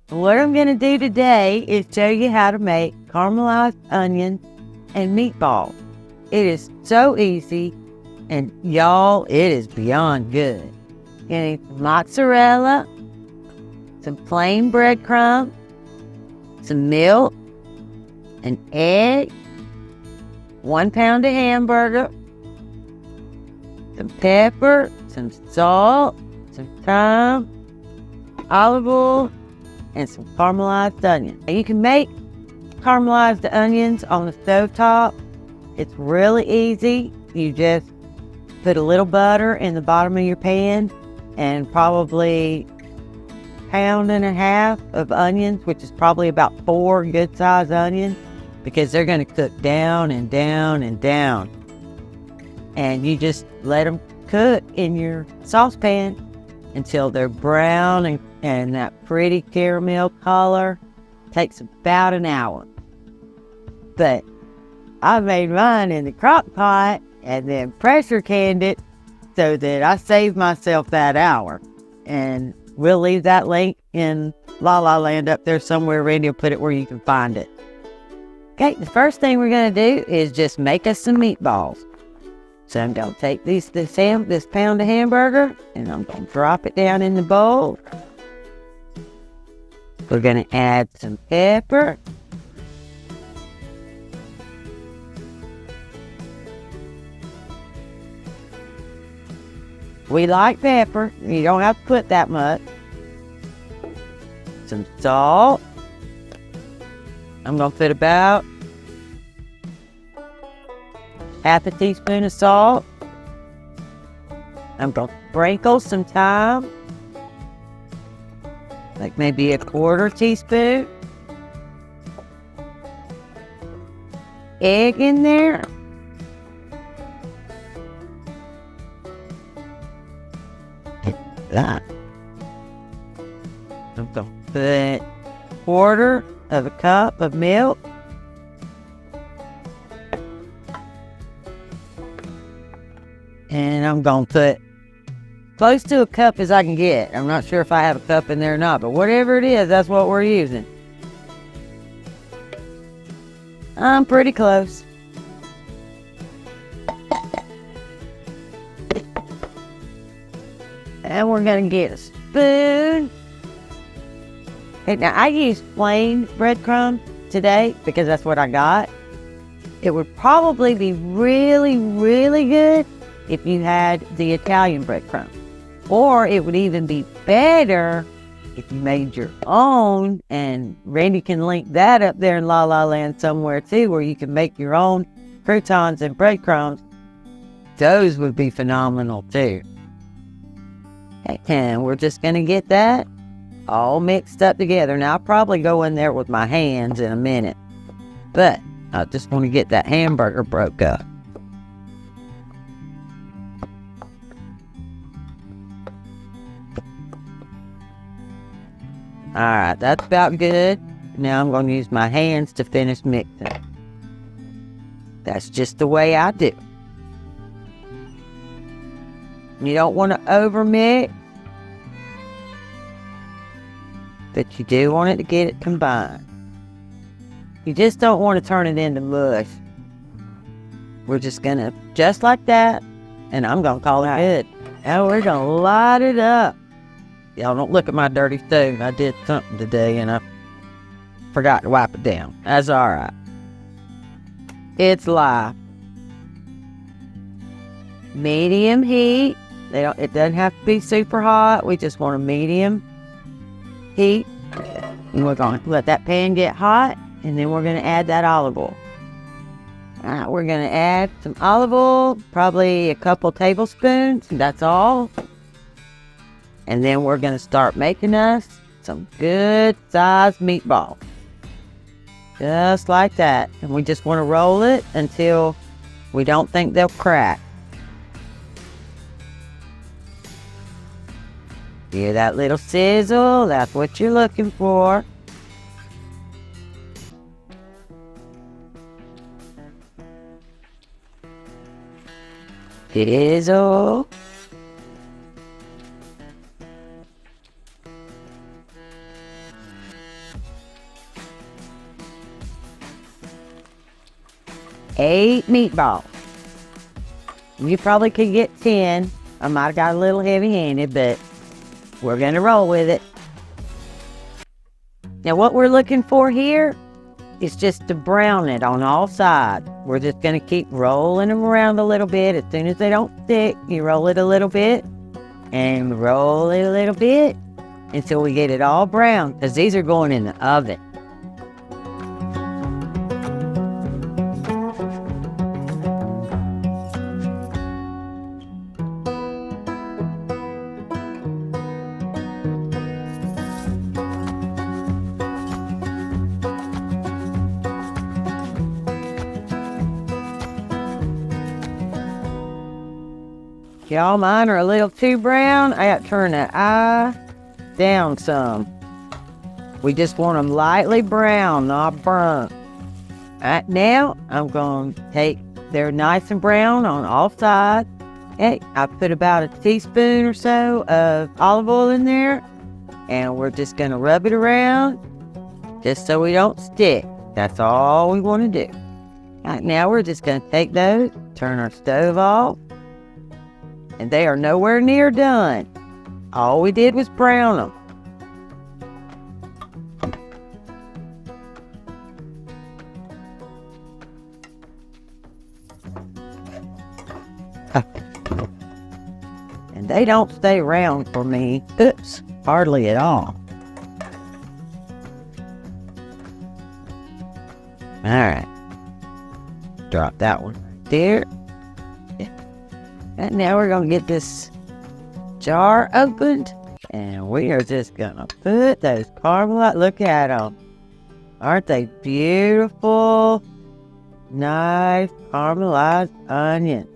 What I'm going to do today is show you how to make caramelized onions and meatballs. It is so easy, and y'all, it is beyond good. You need mozzarella, some plain breadcrumbs, some milk, an egg, 1 pound of hamburger, some pepper, some salt, some thyme, olive oil, and some caramelized onions. Now, you can make caramelized onions on the stovetop. It's really easy. You just put a little butter in the bottom of your pan and probably 1.5 pounds of onions, which is probably about 4 good sized onions, because they're going to cook down and down and down. And you just let them cook in your saucepan until they're brown and that pretty caramel color. Takes about an hour. But I made mine in the crock pot and then pressure canned it so that I saved myself that hour. And we'll leave that link in La La Land up there somewhere. Randy will put it where you can find it. Okay, the first thing we're going to do is just make us some meatballs. So I'm going to take this pound of hamburger, and I'm going to drop it down in the bowl. We're going to add some pepper. We like pepper. You don't have to put that much. Some salt. I'm going to put about 1/2 teaspoon of salt. I'm going to sprinkle some thyme, like maybe 1/4 teaspoon. Egg in there. That. I'm going to put 1/4 cup of milk. And I'm going to put close to a cup as I can get. I'm not sure if I have a cup in there or not, but whatever it is, that's what we're using. I'm pretty close. And we're going to get a spoon. Okay, now I use plain breadcrumbs today because that's what I got. It would probably be really, really good if you had the Italian breadcrumbs. Or it would even be better if you made your own, and Randy can link that up there in La La Land somewhere too, where you can make your own croutons and breadcrumbs. Those would be phenomenal too. Okay, and we're just going to get that all mixed up together. Now, I'll probably go in there with my hands in a minute, but I just want to get that hamburger broke up. All right, that's about good. Now I'm going to use my hands to finish mixing. That's just the way I do. You don't want to over-mix, but you do want it to get it combined. You just don't want to turn it into mush. We're just going to, just like that, and I'm going to call it good. Now we're going to light it up. Y'all don't look at my dirty stove. I did something today and I forgot to wipe it down. That's all right. It's live. Medium heat. It doesn't have to be super hot. We just want a medium heat. And we're going to let that pan get hot, and then we're going to add that olive oil. All right, we're going to add some olive oil, probably a couple tablespoons. That's all. And then we're going to start making us some good sized meatballs. Just like that. And we just want to roll it until we don't think they'll crack. Hear that little sizzle? That's what you're looking for. Sizzle. 8 meatballs. You probably could get 10. I might have got a little heavy-handed, but we're going to roll with it. Now what we're looking for here is just to brown it on all sides. We're just going to keep rolling them around a little bit. As soon as they don't stick, you roll it a little bit and roll it a little bit until we get it all brown, because these are going in the oven. Y'all, mine are a little too brown. I got to turn the eye down some. We just want them lightly brown, not burnt. Right now, I'm going to take, they're nice and brown on all sides. Hey, I put about a teaspoon or so of olive oil in there, and we're just going to rub it around just so we don't stick. That's all we want to do. Right now, we're just going to take those, turn our stove off. And they are nowhere near done. All we did was brown them. And they don't stay round for me. Oops, hardly at all. All right. Drop that one there. And now we're going to get this jar opened, and we are just going to put those caramelized, look at them. Aren't they beautiful? Nice caramelized onion.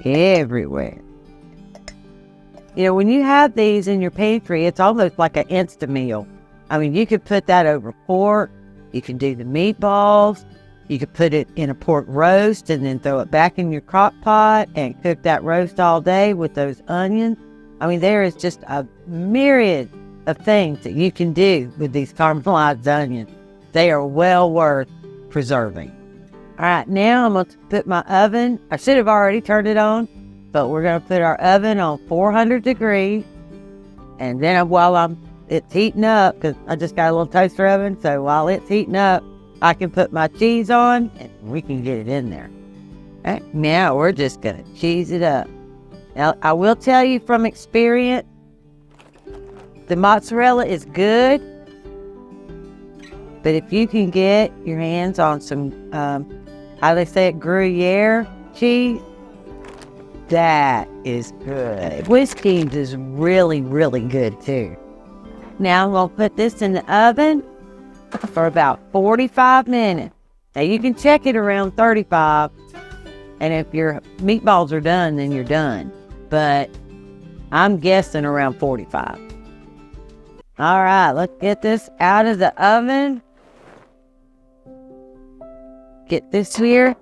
Everywhere. You know, when you have these in your pantry, it's almost like an instant meal. I mean, you could put that over pork. You can do the meatballs. You could put it in a pork roast and then throw it back in your crock pot and cook that roast all day with those onions. I mean, there is just a myriad of things that you can do with these caramelized onions. They are well worth preserving. All right, now I'm going to put my oven. I should have already turned it on, but we're going to put our oven on 400 degrees. And then while it's heating up, because I just got a little toaster oven, so while it's heating up, I can put my cheese on and we can get it in there. All right, now we're just going to cheese it up. Now, I will tell you from experience, the mozzarella is good, but if you can get your hands on some, how they say it, Gruyere cheese, that is good. Swiss cheese is really, really good too. Now I'm going to put this in the oven for about 45 minutes. Now you can check it around 35, and if your meatballs are done, then you're done. But I'm guessing around 45. All right, let's get this out of the oven. Get this here.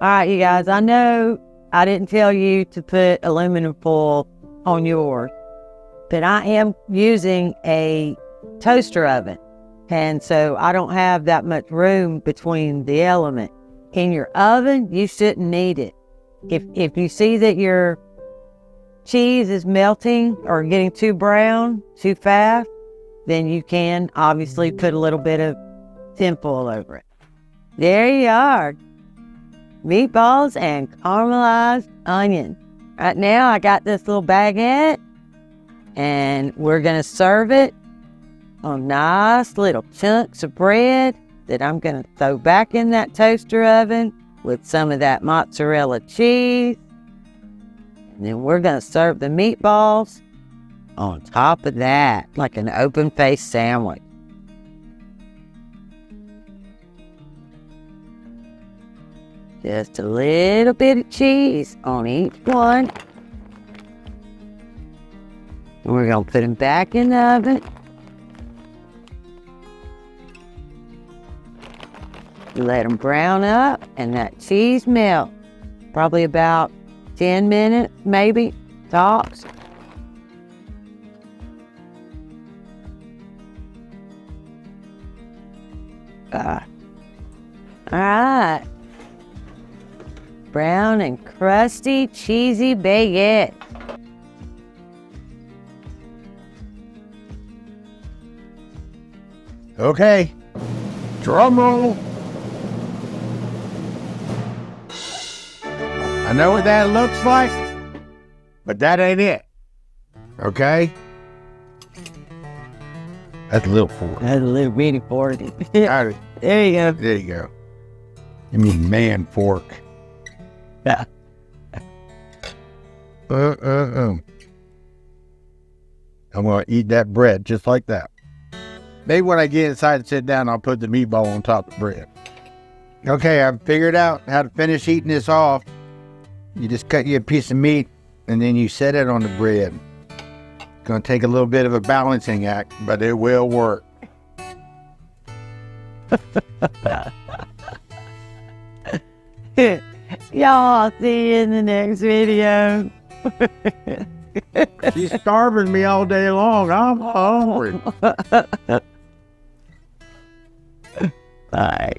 All right, you guys, I know I didn't tell you to put aluminum foil on yours, but I am using a toaster oven. And so I don't have that much room between the element. In your oven, you shouldn't need it. If you see that your cheese is melting or getting too brown too fast, then you can obviously put a little bit of tinfoil over it. There you are. Meatballs and caramelized onion. Right now I got this little baguette, and we're going to serve it on nice little chunks of bread that I'm going to throw back in that toaster oven with some of that mozzarella cheese. And then we're going to serve the meatballs on top of that, like an open-faced sandwich. Just a little bit of cheese on each one. And we're going to put them back in the oven. Let them brown up and that cheese melt. Probably about 10 minutes, maybe, tops. All right. Brown and crusty, cheesy baguette. Okay, drum roll. I know what that looks like, but that ain't it. Okay? That's a little fork. That's a little bitty fork. There There you go. you go. Give me man fork. Yeah. I'm gonna eat that bread just like that. Maybe when I get inside and sit down, I'll put the meatball on top of the bread. Okay, I've figured out how to finish eating this off. You just cut you a piece of meat and then you set it on the bread. It's gonna take a little bit of a balancing act, but it will work. Y'all, I'll see you in the next video. She's starving me all day long. I'm hungry. Bye.